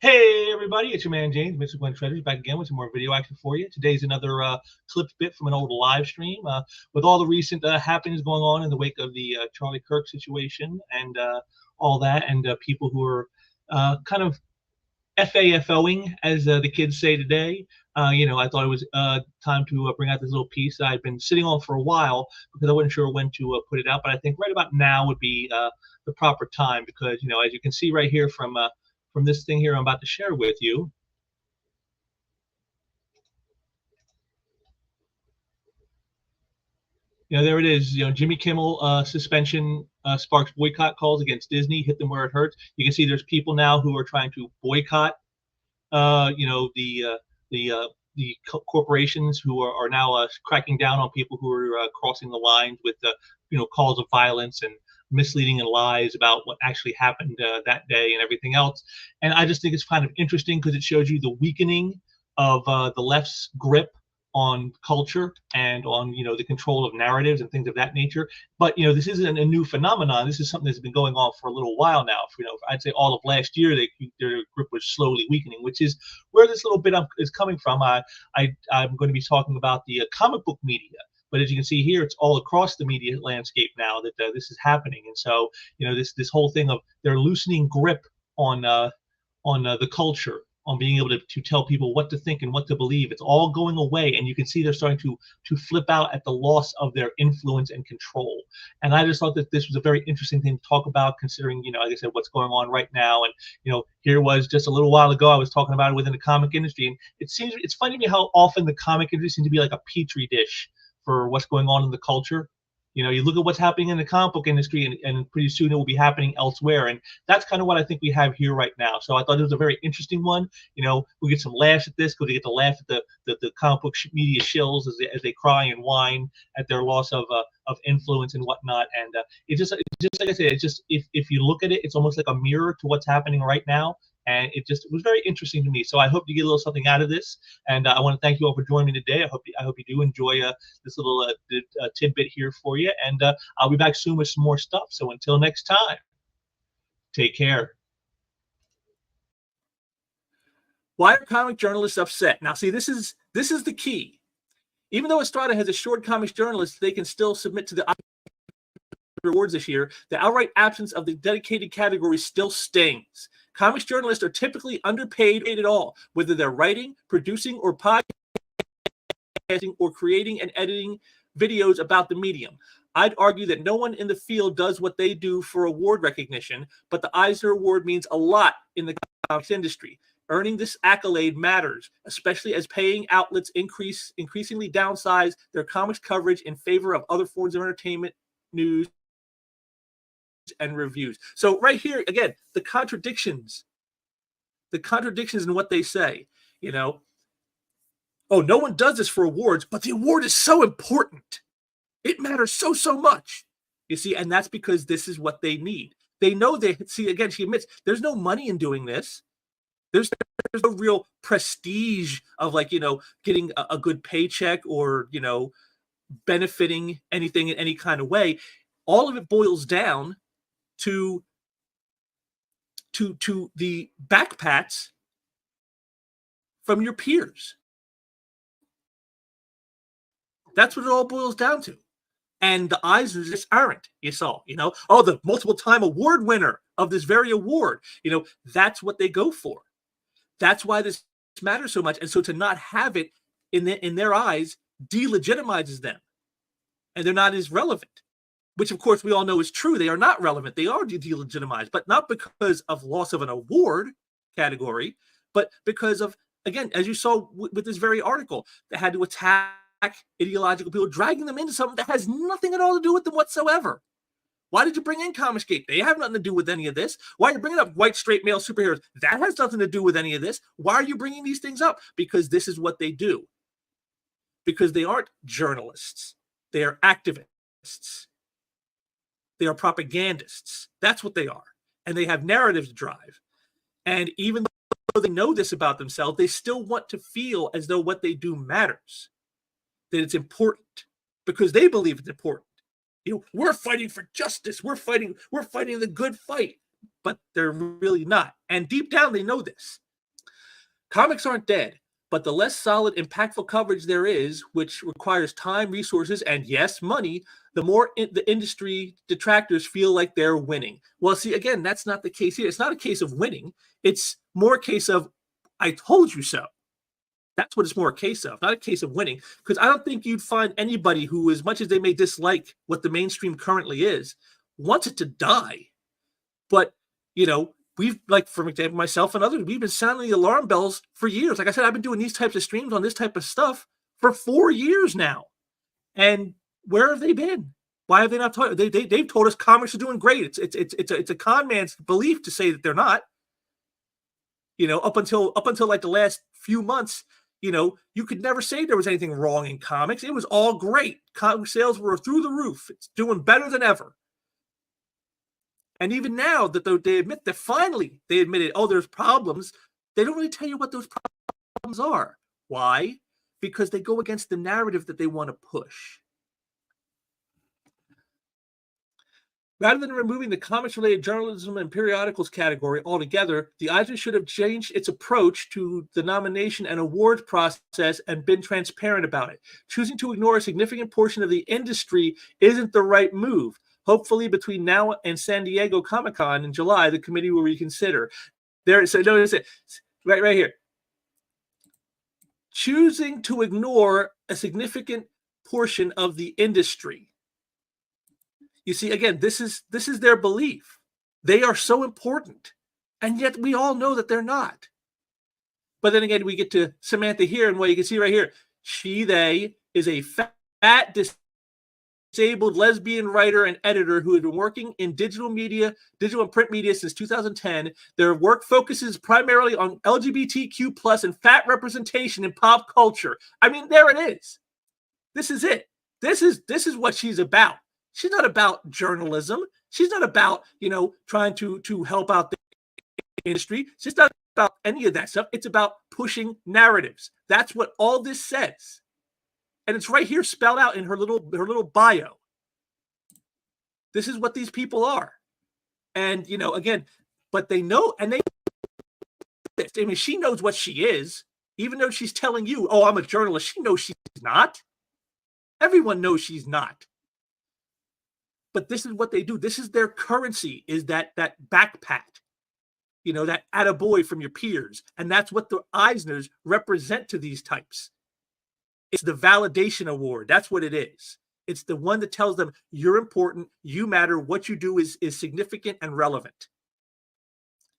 Hey everybody, it's your man James, Mr. Glenn Treasures, back again with some more video action for you. Today's another clipped bit from an old live stream with all the recent happenings going on in the wake of the Charlie Kirk situation and all that, and people who are kind of FAFOing, as the kids say today. I thought it was time to bring out this little piece that I've been sitting on for a while because I wasn't sure when to put it out, but I think right about now would be the proper time because, as you can see right here from this thing here I'm about to share with you. There it is. Jimmy Kimmel suspension sparks boycott calls against Disney. Hit them where it hurts. You can see there's people now who are trying to boycott, the corporations who are now cracking down on people who are crossing the lines with calls of violence and misleading and lies about what actually happened that day and everything else. And I just think it's kind of interesting because it shows you the weakening of the left's grip on culture and on the control of narratives and things of that nature. But this isn't a new phenomenon. This is something that's been going on for a little while now. I'd say all of last year their grip was slowly weakening, which is where this little bit is coming from. I'm going to be talking about the comic book media. But as you can see here, it's all across the media landscape now that this is happening. And so, this whole thing of their loosening grip on the culture, on being able to tell people what to think and what to believe, it's all going away. And you can see they're starting to flip out at the loss of their influence and control. And I just thought that this was a very interesting thing to talk about, considering, like I said, what's going on right now. And, here was just a little while ago, I was talking about it within the comic industry. And it's funny to me how often the comic industry seems to be like a petri dish for what's going on in the culture. You look at what's happening in the comic book industry, and pretty soon it will be happening elsewhere. And that's kind of what I think we have here right now. So I thought it was a very interesting one. We get some laughs at this because we get to laugh at the comic book media shills as they cry and whine at their loss of influence and whatnot. And it's just like I said, it's just if you look at it, it's almost like a mirror to what's happening right now. And it was very interesting to me. So I hope you get a little something out of this. And I want to thank you all for joining me today. I hope you do enjoy this little tidbit here for you. And I'll be back soon with some more stuff. So until next time, take care. Why are comic journalists upset? Now, see, this is the key. Even though Estrada has assured comics journalists they can still submit to the rewards this year, the outright absence of the dedicated category still stings. Comics journalists are typically underpaid at all, whether they're writing, producing, or podcasting, or creating and editing videos about the medium. I'd argue that no one in the field does what they do for award recognition, but the Eisner Award means a lot in the comics industry. Earning this accolade matters, especially as paying outlets increasingly downsize their comics coverage in favor of other forms of entertainment, news, and reviews. So right here, again, the contradictions in what they say, oh, no one does this for awards, but the award is so important. It matters so much. You see, and that's because this is what they need. They know see, again, she admits there's no money in doing this. There's no real prestige of getting a good paycheck or, benefiting anything in any kind of way. All of it boils down to the backpats from your peers. That's what it all boils down to. And the Eisners just aren't, the multiple time award winner of this very award. That's what they go for. That's why this matters so much. And so to not have it in their eyes delegitimizes them. And they're not as relevant. Which, of course, we all know is true. They are not relevant. They are delegitimized, but not because of loss of an award category, but because of, again, as you saw with this very article, they had to attack ideological people, dragging them into something that has nothing at all to do with them whatsoever. Why did you bring in Comicsgate? They have nothing to do with any of this. Why are you bringing up white, straight, male superheroes? That has nothing to do with any of this. Why are you bringing these things up? Because this is what they do. Because they aren't journalists. They are activists. They are propagandists. That's what they are. And they have narratives to drive. And even though they know this about themselves, they still want to feel as though what they do matters, that it's important, because they believe it's important. We're fighting for justice. We're fighting the good fight, but they're really not. And deep down, they know this. Comics aren't dead, but the less solid, impactful coverage there is, which requires time, resources, and yes, money, the more the industry detractors feel like they're winning. Well, see, again, that's not the case here. It's not a case of winning. It's more a case of, I told you so. That's what it's more a case of, not a case of winning. Because I don't think you'd find anybody who, as much as they may dislike what the mainstream currently is, wants it to die. But, you know, we've, like, for example, myself and others, we've been sounding the alarm bells for years. Like I said, I've been doing these types of streams on this type of stuff for 4 years now. And where have they been? Why have they not told? They've told us comics are doing great. It's a con man's belief to say that they're not. You know, up until like the last few months, you know, you could never say there was anything wrong in comics. It was all great. Comic sales were through the roof. It's doing better than ever. And even now that they admit that finally they admitted, oh, there's problems, they don't really tell you what those problems are. Why? Because they go against the narrative that they want to push. Rather than removing the comics-related journalism and periodicals category altogether, the Eisner should have changed its approach to the nomination and awards process and been transparent about it. Choosing to ignore a significant portion of the industry isn't the right move. Hopefully, between now and San Diego Comic-Con in July, the committee will reconsider. So notice it right here. Choosing to ignore a significant portion of the industry. You see, again, this is their belief. They are so important, and yet we all know that they're not. But then again, we get to Samantha here, and what you can see right here, they is a fat, disabled lesbian writer and editor who had been working in digital and print media since 2010. Their work focuses primarily on LGBTQ plus and fat representation in pop culture. I mean, there it is. This is it. This is what she's about. She's not about journalism. She's not about, you know, trying to help out the industry. She's not about any of that stuff. It's about pushing narratives. That's what all this says. And it's right here spelled out in her little bio. This is what these people are. And, you know, again, but they know, and they, I mean, she knows what she is, even though she's telling you, oh, I'm a journalist. She knows she's not. Everyone knows she's not. But this is what they do. This is their currency, is that backpat, you know, that attaboy from your peers. And that's what the Eisners represent to these types. It's the validation award. That's what it is. It's the one that tells them you're important, you matter, what you do is significant and relevant.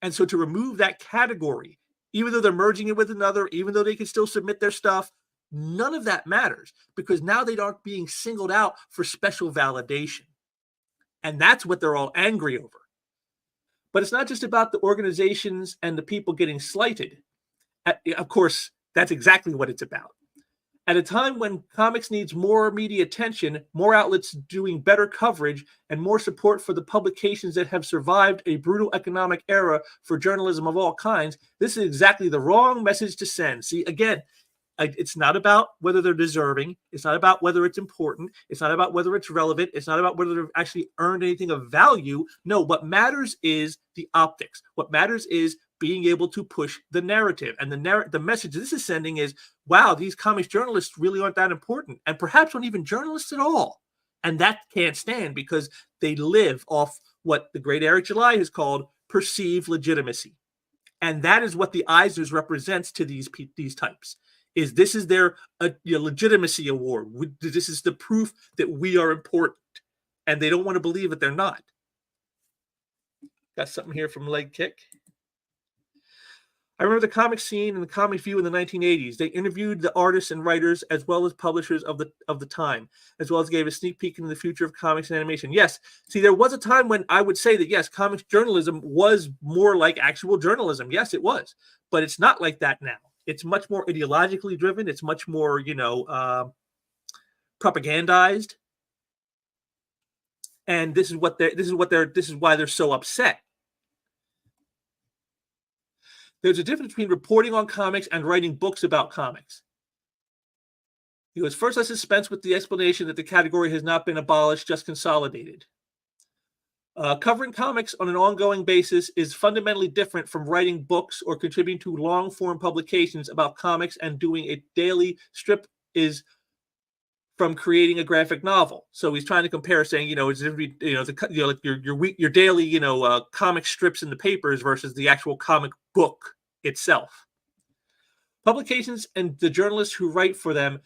And so to remove that category, even though they're merging it with another, even though they can still submit their stuff, none of that matters, because now they aren't being singled out for special validation. And that's what they're all angry over. But it's not just about the organizations and the people getting slighted. Of course, that's exactly what it's about. At a time when comics needs more media attention, more outlets doing better coverage, and more support for the publications that have survived a brutal economic era for journalism of all kinds, this is exactly the wrong message to send. See, again, it's not about whether they're deserving. It's not about whether it's important. It's not about whether it's relevant. It's not about whether they've actually earned anything of value. No, what matters is the optics. What matters is being able to push the narrative. And the message this is sending is, wow, these comics journalists really aren't that important, and perhaps aren't even journalists at all. And that can't stand, because they live off what the great Eric July has called perceived legitimacy. And that is what the Eisners represents to these types. This is their legitimacy award. This is the proof that we are important, and they don't want to believe that they're not. Got something here from Leg Kick. I remember the comic scene and the comic view in the 1980s. They interviewed the artists and writers as well as publishers of the time, as well as gave a sneak peek into the future of comics and animation. Yes, see, there was a time when I would say that, yes, comics journalism was more like actual journalism. Yes, it was. But it's not like that now. It's much more ideologically driven. It's much more, propagandized. And this is why they're so upset. There's a difference between reporting on comics and writing books about comics. He goes, first, let's dispense with the explanation that the category has not been abolished, just consolidated. Covering comics on an ongoing basis is fundamentally different from writing books or contributing to long-form publications about comics, and doing a daily strip is from creating a graphic novel. So he's trying to compare, saying, it's like your daily comic strips in the papers versus the actual comic book itself. Publications and the journalists who write for them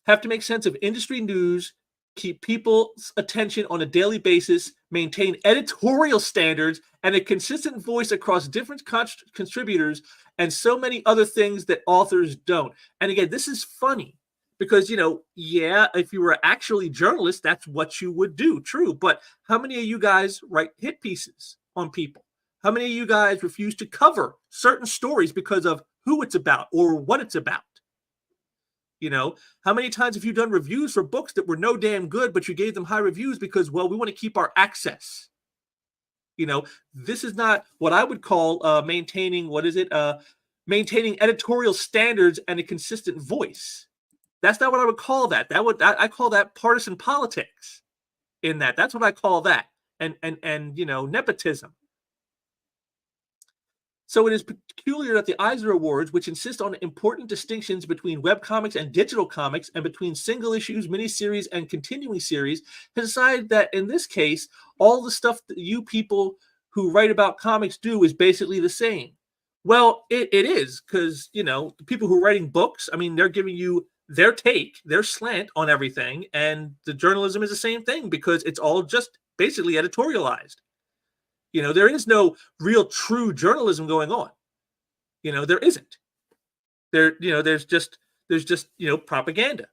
have to make sense of industry news, keep people's attention on a daily basis, maintain editorial standards, and a consistent voice across different contributors, and so many other things that authors don't. And again, this is funny because, if you were actually journalists, that's what you would do. True. But how many of you guys write hit pieces on people? How many of you guys refuse to cover certain stories because of who it's about or what it's about? How many times have you done reviews for books that were no damn good, but you gave them high reviews because, well, we want to keep our access? This is not what I would call maintaining, maintaining editorial standards and a consistent voice. That's not what I would call that. I call that partisan politics in that. That's what I call that. And nepotism. So it is peculiar that the Eisner Awards, which insist on important distinctions between webcomics and digital comics, and between single issues, miniseries, and continuing series, has decided that in this case, all the stuff that you people who write about comics do is basically the same. Well, it is, because, the people who are writing books, they're giving you their take, their slant on everything, and the journalism is the same thing because it's all just basically editorialized. There is no real true journalism going on. There isn't. There's just propaganda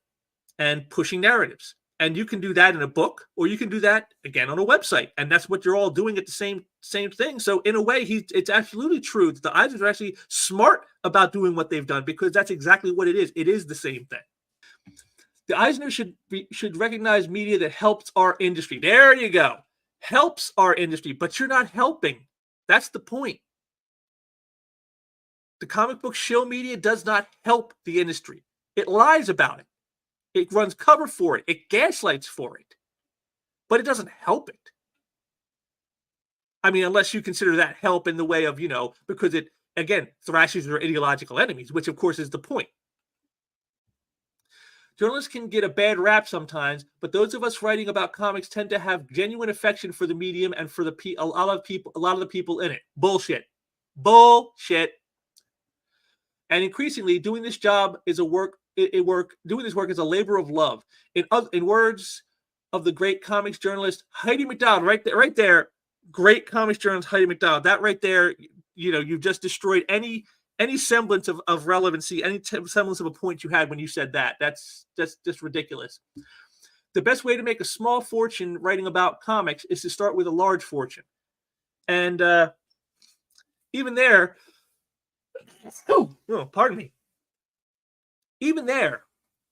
and pushing narratives. And you can do that in a book, or you can do that again on a website. And that's what you're all doing at the same thing. So in a way, it's absolutely true that the Eisners are actually smart about doing what they've done, because that's exactly what it is. It is the same thing. The Eisners should recognize media that helps our industry. There you go. Helps our industry, but you're not helping. That's the point. The Comic Book Shill Media does not help the industry. It lies about it. It runs cover for it. It gaslights for it. But it doesn't help it. Unless you consider that help in the way of, because it, again, thrashes their ideological enemies, which of course is the point. Journalists can get a bad rap sometimes, but those of us writing about comics tend to have genuine affection for the medium and for a lot of the people in it. Bullshit. And increasingly, doing this job is doing this work is a labor of love. In words of the great comics journalist Heidi McDowell, right there, great comics journalist Heidi McDowell. That right there, you've just destroyed any semblance of relevancy, any semblance of a point you had when you said that. That's just ridiculous. The best way to make a small fortune writing about comics is to start with a large fortune. And even there, pardon me. Even there,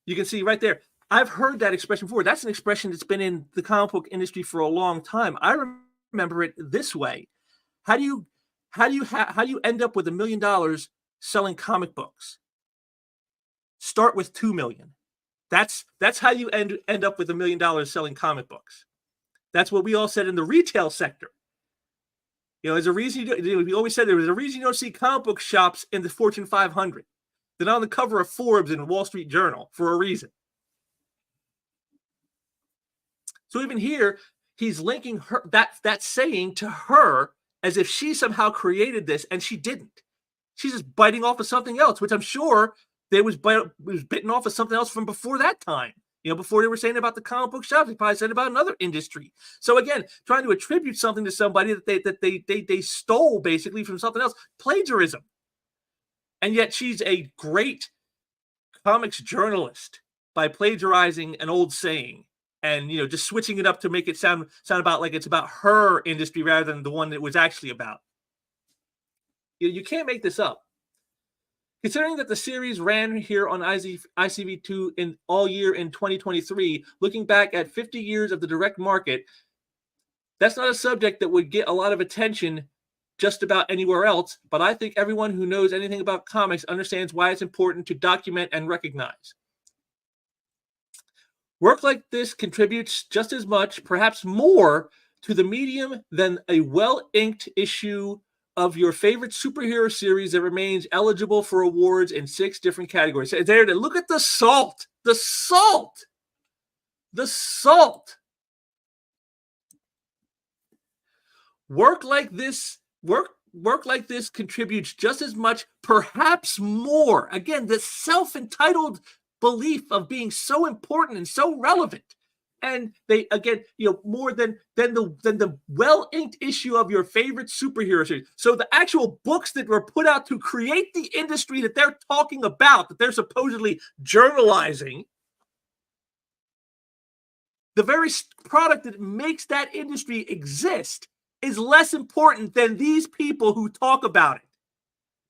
you can see right there, I've heard that expression before. That's an expression that's been in the comic book industry for a long time. I remember it this way. How do you end up with $1 million selling comic books? Start with 2 million. That's how you end up with $1 million selling comic books. That's what we all said in the retail sector. There's a reason we always said there was a reason you don't see comic book shops in the Fortune 500. They're on the cover of Forbes and Wall Street Journal for a reason. So even here, he's linking her that saying to her as if she somehow created this, and she didn't. She's just biting off of something else, which I'm sure they was bitten off of something else from before that time. Before they were saying about the comic book shops, they probably said about another industry. So again, trying to attribute something to somebody that they stole basically from something else, plagiarism. And yet she's a great comics journalist by plagiarizing an old saying and just switching it up to make it sound about like it's about her industry rather than the one it was actually about. You can't make this up. Considering that the series ran here on ICV2 in all year in 2023, looking back at 50 years of the direct market, that's not a subject that would get a lot of attention just about anywhere else, but I think everyone who knows anything about comics understands why it's important to document and recognize. Work like this contributes just as much, perhaps more, to the medium than a well-inked issue of your favorite superhero series that remains eligible for awards in 6 different categories. There, look at the salt. The salt. The salt. Work like this contributes just as much, perhaps more. Again, the self-entitled belief of being so important and so relevant. And they, again, more than the well-inked issue of your favorite superhero series. So the actual books that were put out to create the industry that they're talking about, that they're supposedly journalizing, the very product that makes that industry exist is less important than these people who talk about it.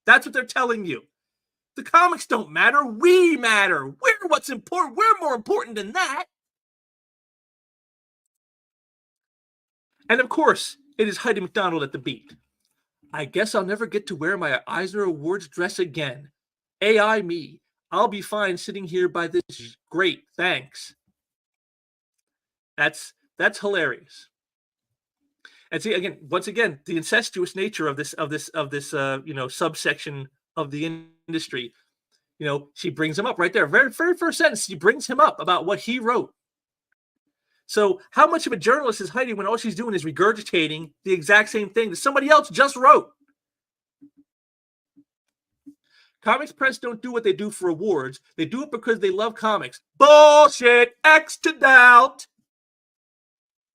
That's what they're telling you. The comics don't matter. We matter. We're what's important. We're more important than that. And of course, it is Heidi McDonald at the beat. I guess I'll never get to wear my Eisner Awards dress again. AI me. I'll be fine sitting here by this. Great, thanks. That's hilarious. And see, again, once again, the incestuous nature of this subsection of the industry. She brings him up right there. Very first sentence, she brings him up about what he wrote. So how much of a journalist is Heidi when all she's doing is regurgitating the exact same thing that somebody else just wrote? Comics press don't do what they do for awards. They do it because they love comics. Bullshit! X to doubt!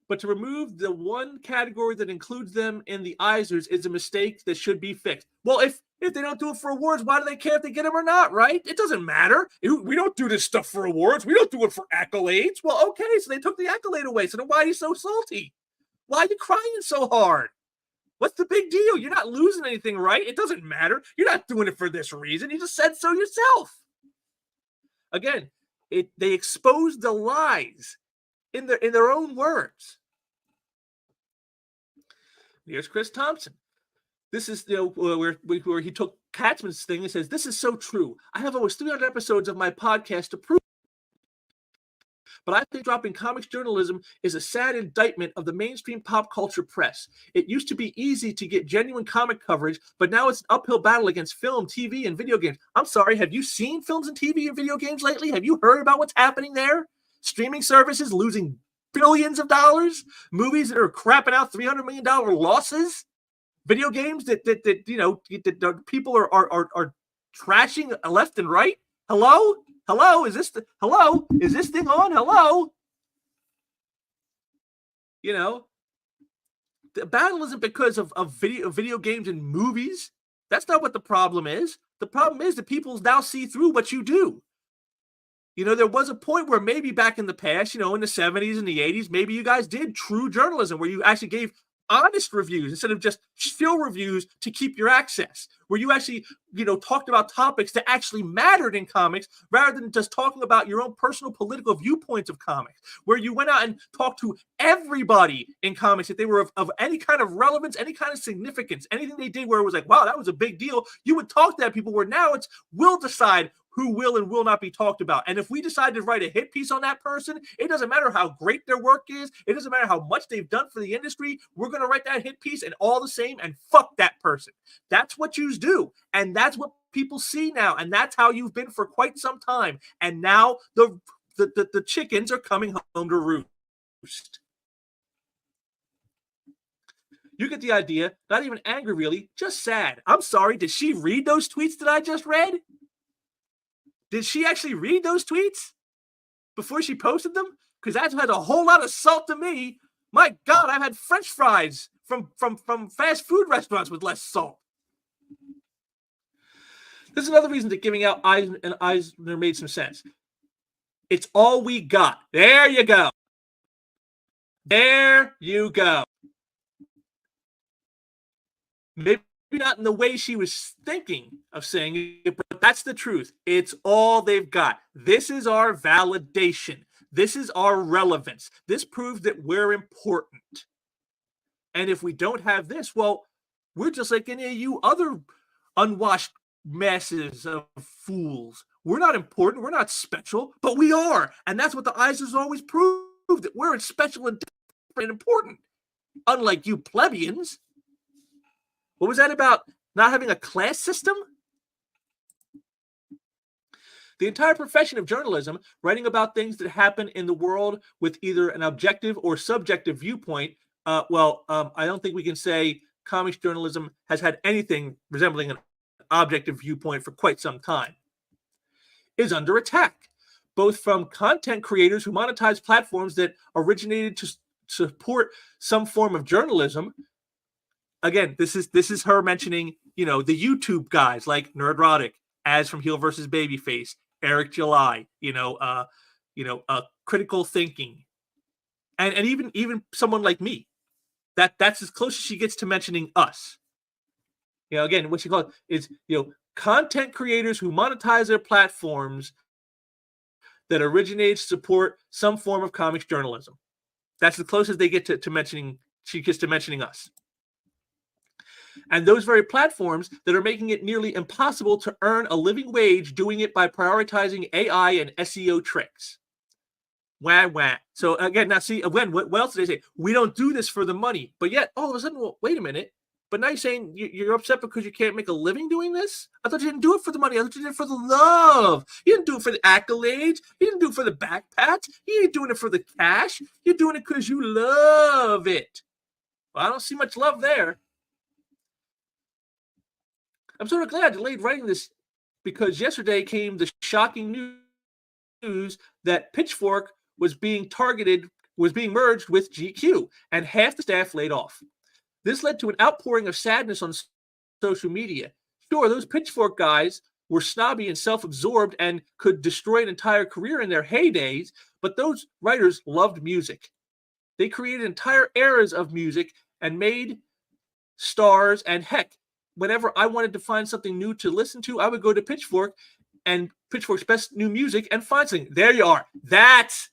But to remove the one category that includes them in the Eisners is a mistake that should be fixed. Well, if they don't do it for awards, why do they care if they get them or not, right? It doesn't matter. We don't do this stuff for awards. We don't do it for accolades. Well, okay, so they took the accolade away. So then why are you so salty? Why are you crying so hard? What's the big deal? You're not losing anything, right? It doesn't matter. You're not doing it for this reason. You just said so yourself. Again, they exposed the lies in their own words. Here's Chris Thompson. This is where he took Katzman's thing and says, "This is so true. I have almost 300 episodes of my podcast to prove. But I think dropping comics journalism is a sad indictment of the mainstream pop culture press. It used to be easy to get genuine comic coverage, but now it's an uphill battle against film, TV, and video games." I'm sorry, have you seen films and TV and video games lately? Have you heard about what's happening there? Streaming services losing billions of dollars, movies that are crapping out $300 million losses, video games that people are trashing left and right. Hello, is this thing on? Hello. The battle isn't because of video games and movies. That's not what the problem is. The problem is that people now see through what you do. There was a point where maybe back in the past, in the 70s and the 80s, maybe you guys did true journalism where you actually gave honest reviews instead of just shill reviews to keep your access, where you actually, talked about topics that actually mattered in comics rather than just talking about your own personal political viewpoints of comics, where you went out and talked to everybody in comics if they were of any kind of relevance, any kind of significance, anything they did where it was like, wow, that was a big deal. You would talk to that people, where now it's we'll decide who will and will not be talked about. And if we decide to write a hit piece on that person, it doesn't matter how great their work is. It doesn't matter how much they've done for the industry. We're going to write that hit piece and all the same and fuck that person. That's what yous do. And that's what people see now. And that's how you've been for quite some time. And now the chickens are coming home to roost. You get the idea. Not even angry, really. Just sad. I'm sorry. Did she read those tweets that I just read? Did she actually read those tweets before she posted them? Because that had a whole lot of salt to me. My God, I've had French fries from fast food restaurants with less salt. This is another reason that giving out Eisner made some sense. It's all we got. There you go. There you go. Maybe not in the way she was thinking of saying it, but that's the truth. It's all they've got. This is our validation. This is our relevance. This proves that we're important. And if we don't have this, well, we're just like any of you other unwashed masses of fools. We're not important. We're not special, but we are. And that's what the Eisners always prove, that we're special and different and important. unlike you plebeians. What was that about not having a class system? The entire profession of journalism, writing about things that happen in the world with either an objective or subjective viewpoint, I don't think we can say comics journalism has had anything resembling an objective viewpoint for quite some time, is under attack, both from content creators who monetize platforms that originated to support some form of journalism. Again, this is her mentioning, the YouTube guys like Nerdrotic, As from Heel versus Babyface, Eric July, critical thinking, and even someone like me. That's as close as she gets to mentioning us. Again, what she calls is content creators who monetize their platforms that originate to support some form of comics journalism. That's the closest they get to mentioning. She gets to mentioning us. And those very platforms that are making it nearly impossible to earn a living wage doing it by prioritizing AI and SEO tricks. Wah. So again, now see, again, what else did they say? We don't do this for the money. But yet, all of a sudden, well, wait a minute. But now you're saying you're upset because you can't make a living doing this? I thought you didn't do it for the money. I thought you did it for the love. You didn't do it for the accolades. You didn't do it for the backpats. You ain't doing it for the cash. You're doing it because you love it. Well, I don't see much love there. I'm sort of glad I delayed writing this because yesterday came the shocking news that Pitchfork was being merged with GQ, and half the staff laid off. This led to an outpouring of sadness on social media. Sure, those Pitchfork guys were snobby and self-absorbed and could destroy an entire career in their heydays, but those writers loved music. They created entire eras of music and made stars, and heck, whenever I wanted to find something new to listen to, I would go to Pitchfork and Pitchfork's best new music and find something. There you are.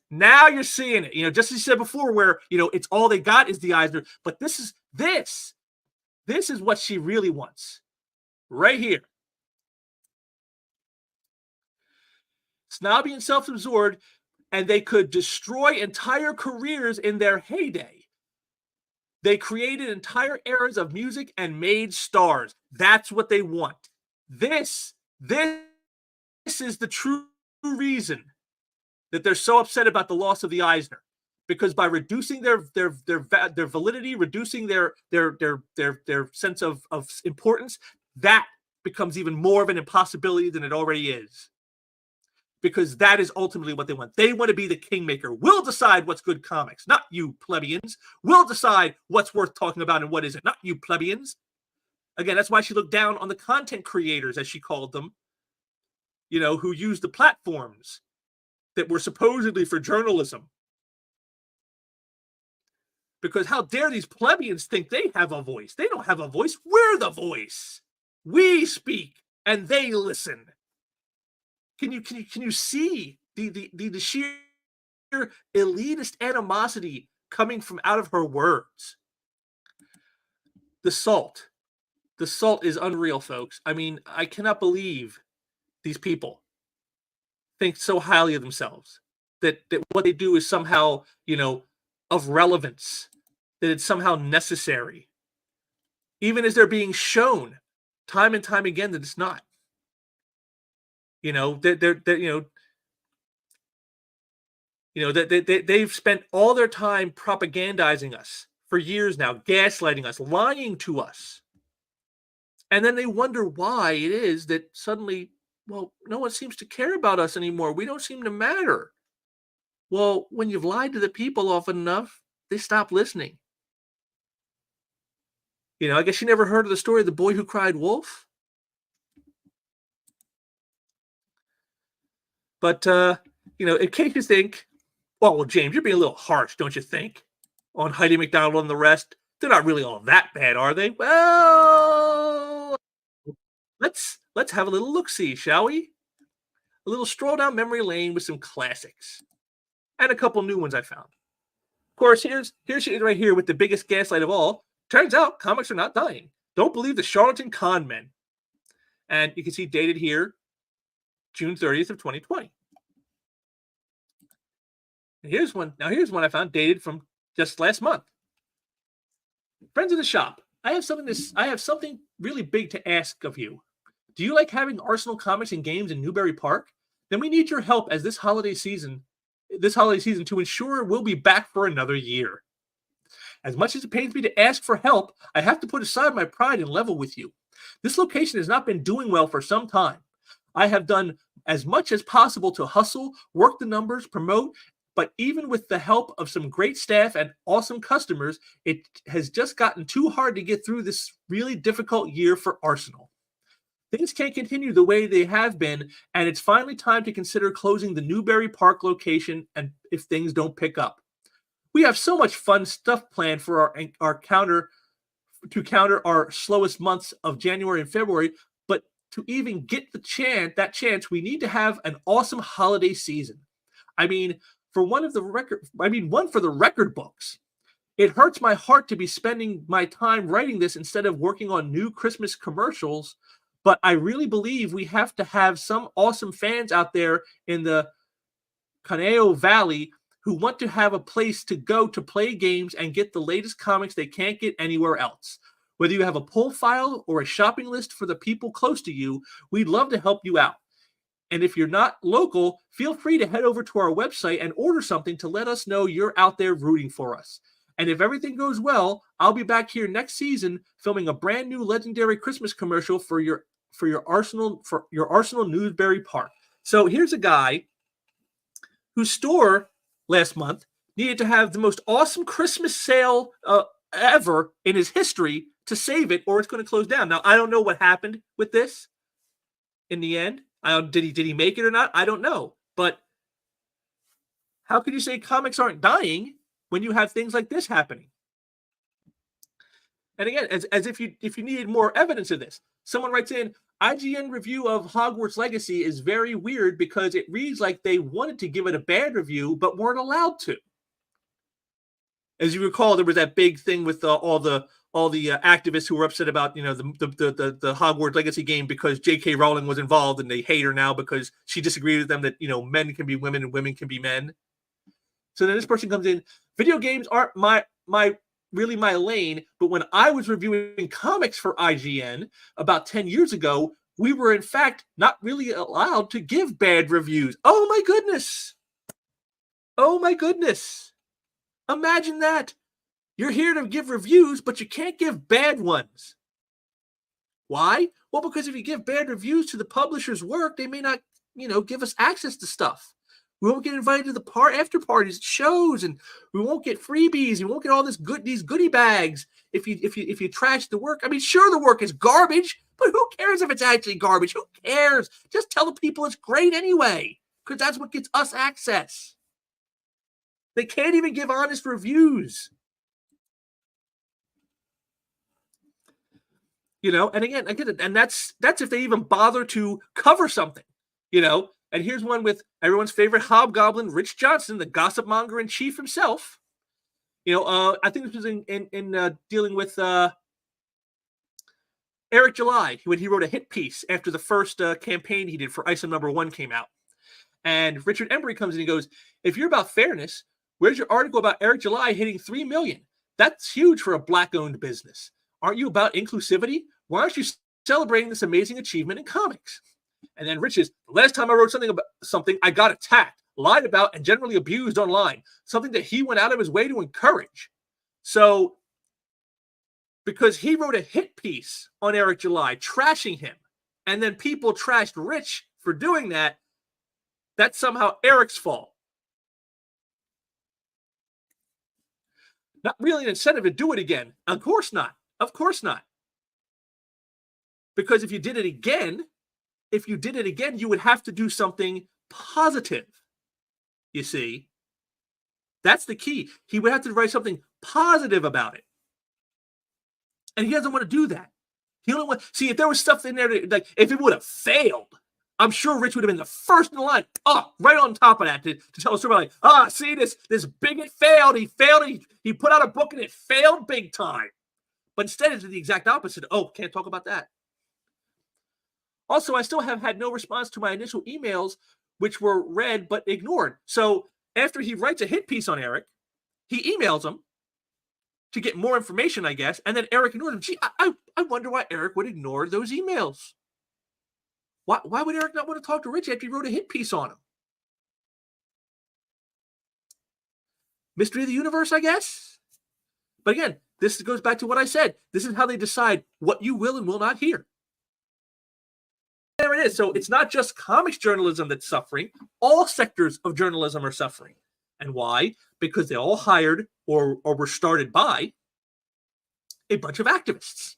Now you're seeing it. Just as you said before, where, it's all they got is the Eisner. But this is what she really wants. Right here. Snobby and self-absorbed, and they could destroy entire careers in their heyday. They created entire eras of music and made stars. That's what they want. This is the true reason that they're so upset about the loss of the Eisner, because by reducing their validity, reducing their sense of importance, that becomes even more of an impossibility than it already is. Because that is ultimately what they want. They want to be the kingmaker. We'll decide what's good comics, not you plebeians. We'll decide what's worth talking about and what isn't, not you plebeians. Again, that's why she looked down on the content creators, as she called them, who used the platforms that were supposedly for journalism. Because how dare these plebeians think they have a voice? They don't have a voice. We're the voice. We speak and they listen. Can you see the sheer elitist animosity coming from out of her words? The salt is unreal, folks. I mean, I cannot believe these people think so highly of themselves that what they do is somehow, of relevance, that it's somehow necessary, even as they're being shown time and time again that it's not. They've spent all their time propagandizing us for years now, gaslighting us, lying to us. And then they wonder why it is that suddenly, well, no one seems to care about us anymore. We don't seem to matter. Well, when you've lied to the people often enough, they stop listening. I guess you never heard of the story of the boy who cried wolf. But, in case you think, well, James, you're being a little harsh, don't you think? On Heidi McDonald and the rest. They're not really all that bad, are they? Well, let's have a little look-see, shall we? A little stroll down memory lane with some classics. And a couple new ones I found. Of course, here she is right here with the biggest gaslight of all. Turns out comics are not dying. Don't believe the charlatan con men. And you can see dated here, June 30th of 2020. And here's one I found dated from just last month. Friends of the shop, I have something really big to ask of you. Do you like having Arsenal comics and games in Newbury Park? Then we need your help as this holiday season to ensure we'll be back for another year. As much as it pains me to ask for help, I have to put aside my pride and level with you. This location has not been doing well for some time. I have done as much as possible to hustle, work the numbers, promote, but even with the help of some great staff and awesome customers, it has just gotten too hard to get through this really difficult year for Arsenal. Things can't continue the way they have been, and it's finally time to consider closing the Newbury Park location and if things don't pick up. We have so much fun stuff planned for our counter our slowest months of January and February, but to even get that chance, we need to have an awesome holiday season. I mean, one for the record books. It hurts my heart to be spending my time writing this instead of working on new Christmas commercials, but I really believe we have to have some awesome fans out there in the Conejo Valley who want to have a place to go to play games and get the latest comics they can't get anywhere else. Whether you have a pull file or a shopping list for the people close to you, we'd love to help you out. And if you're not local, feel free to head over to our website and order something to let us know you're out there rooting for us. And if everything goes well, I'll be back here next season filming a brand new legendary Christmas commercial for your Arsenal Newbury Park. So here's a guy whose store last month needed to have the most awesome Christmas sale ever in his history to save it, or it's going to close down. Now, I don't know what happened with this in the end. Did he make it or not? I don't know. But how could you say comics aren't dying when you have things like this happening? And again, as if you needed more evidence of this, someone writes in, IGN review of Hogwarts Legacy is very weird because it reads like they wanted to give it a bad review but weren't allowed to. As you recall, there was that big thing with all the activists who were upset about the Hogwarts Legacy game because J.K. Rowling was involved, and they hate her now because she disagreed with them that men can be women and women can be men. So then this person comes in. Video games aren't my lane, but when I was reviewing comics for IGN about 10 years ago, we were in fact not really allowed to give bad reviews. Oh my goodness. Oh my goodness. Imagine that. You're here to give reviews, but you can't give bad ones. Why? Well, because if you give bad reviews to the publisher's work, they may not, give us access to stuff. We won't get invited to the after parties, shows, and we won't get freebies. We won't get all these goodie bags if you trash the work. I mean, sure, the work is garbage, but who cares if it's actually garbage? Who cares? Just tell the people it's great anyway, because that's what gets us access. They can't even give honest reviews. And again, I get it, and that's if they even bother to cover something, And here's one with everyone's favorite hobgoblin, Rich Johnson, the gossip monger in chief himself. I think this was in dealing with Eric July when he wrote a hit piece after the first campaign he did for ISO #1 came out. And Richard Embry comes in and goes, if you're about fairness, where's your article about Eric July hitting 3 million? That's huge for a Black-owned business. Aren't you about inclusivity? Why aren't you celebrating this amazing achievement in comics? And then Rich is, the last time I wrote something, I got attacked, lied about, and generally abused online. Something that he went out of his way to encourage. So, because he wrote a hit piece on Eric July, trashing him, and then people trashed Rich for doing that, that's somehow Eric's fault. Not really an incentive to do it again. Of course not. Of course not. Because if you did it again, you would have to do something positive. You see? That's the key. He would have to write something positive about it. And he doesn't want to do that. He only want see if there was stuff in there like if it would have failed, I'm sure Rich would have been the first in the line. Right on top of that to tell a story like, see this bigot failed. He put out a book and it failed big time. But instead it's the exact opposite. Can't talk about that. Also, I still have had no response to my initial emails, which were read but ignored. So after he writes a hit piece on Eric, he emails him to get more information, I guess. And then Eric ignored him. Gee, I wonder why Eric would ignore those emails. Why would Eric not want to talk to Rich after he wrote a hit piece on him? Mystery of the universe, I guess. But again, this goes back to what I said. This is how they decide what you will and will not hear. There it is. So it's not just comics journalism that's suffering. All sectors of journalism are suffering. And why? Because they all hired or were started by a bunch of activists.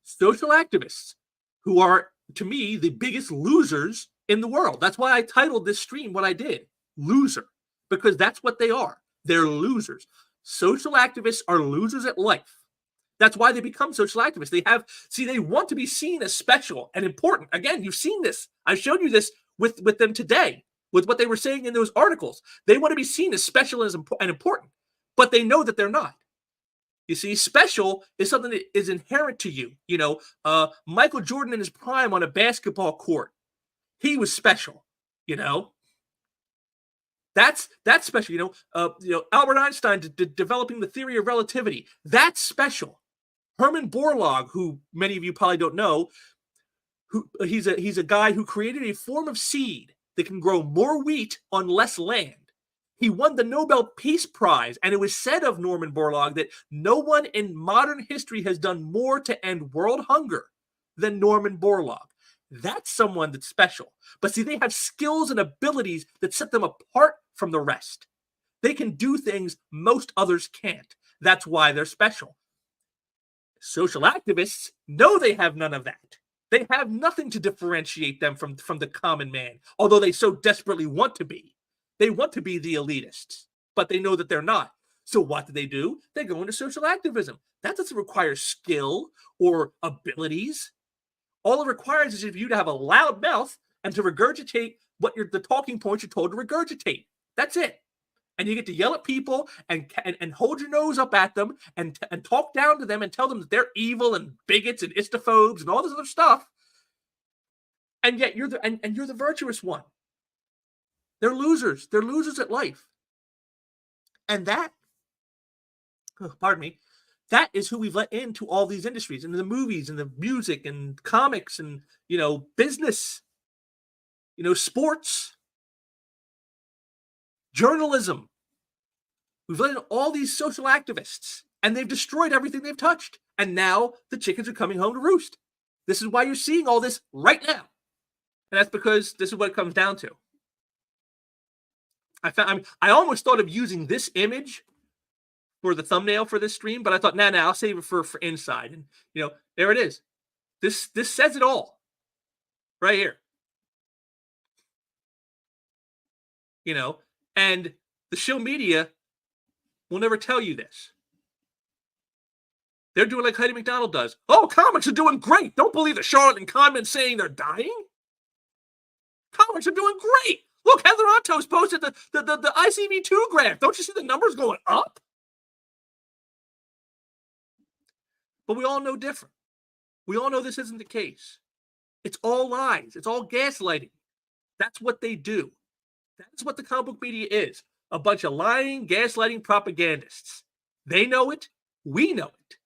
Social activists who are, to me, the biggest losers in the world. That's why I titled this stream what I did. Loser. Because that's what they are. They're losers. Social activists are losers at life. That's why they become social activists. They want to be seen as special and important. Again, you've seen this. I've shown you this with them today, with what they were saying in those articles. They want to be seen as special and important, but they know that they're not. You see, special is something that is inherent to you. You know, Michael Jordan in his prime on a basketball court, he was special. You know, that's special. You know, Albert Einstein developing the theory of relativity. That's special. Herman Borlaug, who many of you probably don't know, he's a guy who created a form of seed that can grow more wheat on less land. He won the Nobel Peace Prize, and it was said of Norman Borlaug that no one in modern history has done more to end world hunger than Norman Borlaug. That's someone that's special. But see, they have skills and abilities that set them apart from the rest. They can do things most others can't. That's why they're special. Social activists know they have none of that. They have nothing to differentiate them from the common man, although they so desperately want to be. They want to be the elitists, but they know that they're not. So what do? They go into social activism. That doesn't require skill or abilities. All it requires is for you to have a loud mouth and to regurgitate the talking points you're told to regurgitate. That's it. And you get to yell at people and hold your nose up at them and talk down to them and tell them that they're evil and bigots and istophobes and all this other stuff. And yet you're the virtuous one. They're losers. They're losers at life. And that is who we've let into all these industries, and the movies and the music and comics and, business, sports, journalism. We've let in all these social activists, and they've destroyed everything they've touched. And now the chickens are coming home to roost. This is why you're seeing all this right now. And that's because this is what it comes down to. I almost thought of using this image for the thumbnail for this stream, but I thought, nah, I'll save it for inside. And, there it is. This says it all right here. And the Shill Media will never tell you this. They're doing like Heidi McDonald does. Oh, comics are doing great. Don't believe the charlatan comment saying they're dying. Comics are doing great. Look, Heather Antos posted the ICV2 graph. Don't you see the numbers going up? But we all know different. We all know this isn't the case. It's all lies. It's all gaslighting. That's what they do. That's what the comic book media is. A bunch of lying, gaslighting propagandists. They know it. We know it.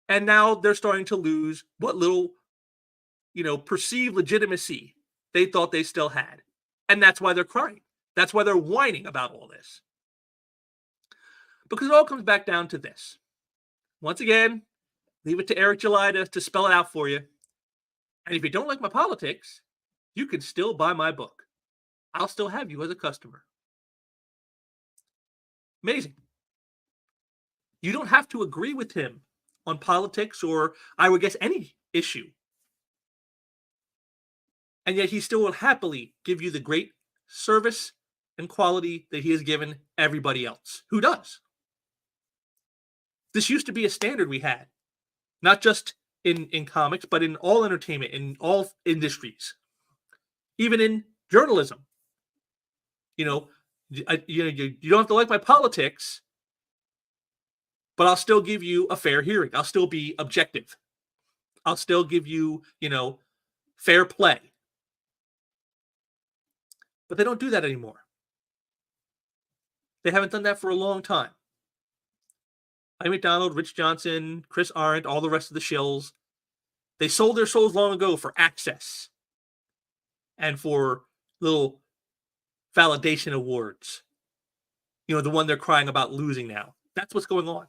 And now they're starting to lose what little, perceived legitimacy they thought they still had. And that's why they're crying. That's why they're whining about all this. Because it all comes back down to this. Once again, leave it to Eric July to spell it out for you. And if you don't like my politics, you can still buy my book. I'll still have you as a customer. Amazing. You don't have to agree with him on politics or, I would guess, any issue. And yet he still will happily give you the great service and quality that he has given everybody else who does. This used to be a standard we had, not just in comics, but in all entertainment, in all industries, even in journalism. You don't have to like my politics, but I'll still give you a fair hearing. I'll still be objective. I'll still give you, fair play. But they don't do that anymore. They haven't done that for a long time. Mike McDonald, Rich Johnson, Chris Arendt, all the rest of the shills, they sold their souls long ago for access and for little validation awards. You know, the one they're crying about losing now. That's what's going on.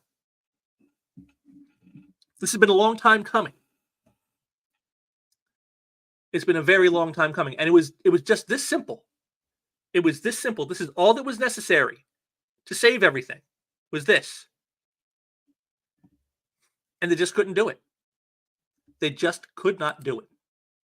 This has been a long time coming. It's been a very long time coming. And it was just this simple. It was this simple. This is all that was necessary to save everything, was this. And they just couldn't do it. They just could not do it.